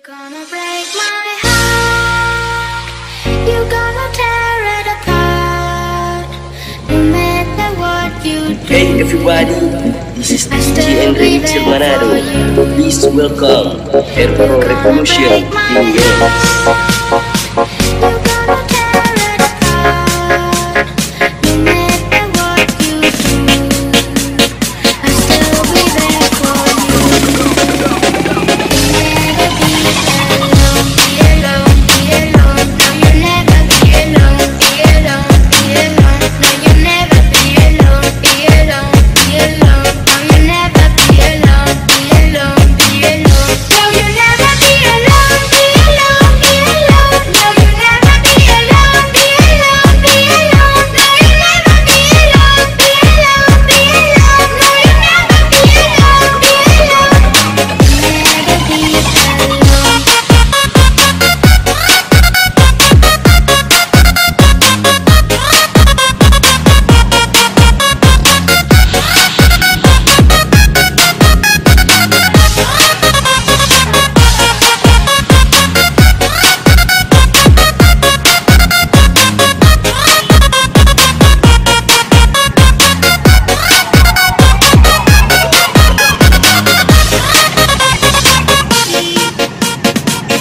Gonna break my heart. You're gonna tear it apart. No matter what you do. Hey everybody, this is DJ and Remix Manado. Please welcome Airpro Revolution in You're gonna tear it apart. No matter what you do, I'll still be there for you. You'll never be alone, be alone. No, you'll never be alone, be alone, be alone. No, you'll never be alone, be alone, be alone. No, you'll never be alone, be alone, be alone. No, you'll never be alone, be alone, be alone. No, you'll never be alone, be alone, be alone. No, you'll never be alone, be alone. Never be alone.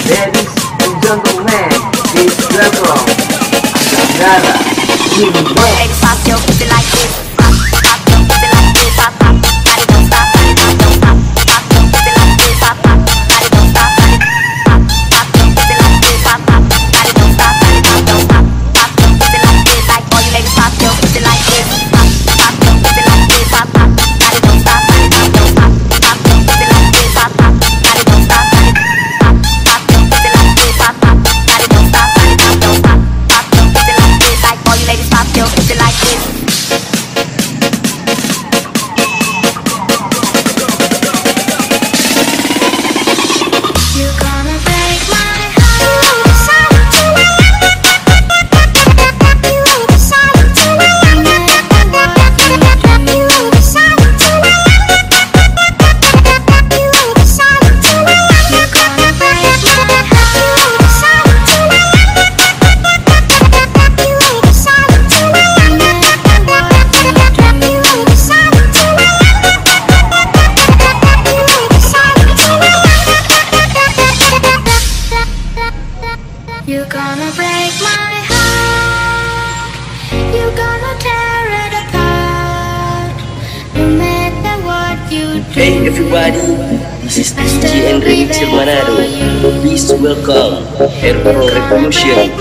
Ladies and gentlemen, please welcome Nara Remix. Ladies, pop your pussy like this. Pop, pop your pussy like this. Pop, pop, body don't stop, body don't stop. Pop your pussy like this. Pop, pop, body don't stop, body. Pop, pop your pussy like this. Pop, pop, body don't stop, body don't stop. Pop your pussy like this, like all you ladies, pop your pussy like this. Pop, pop your pussy like this. Pop, pop, body don't stop, body don't stop. Pop your pussy like this. Pop, pop, body don't stop, body. Pop, pop your pussy like this. Pop, pop, body don't stop, body don't stop. Pop your pussy like this, like all you ladies, pop your pussy like this. You're gonna break my heart. You're gonna break my heart. You're gonna tear it apart. No matter what you do. Hey everybody, this is DJ and Remix Manado. Please welcome Airpro Revolution in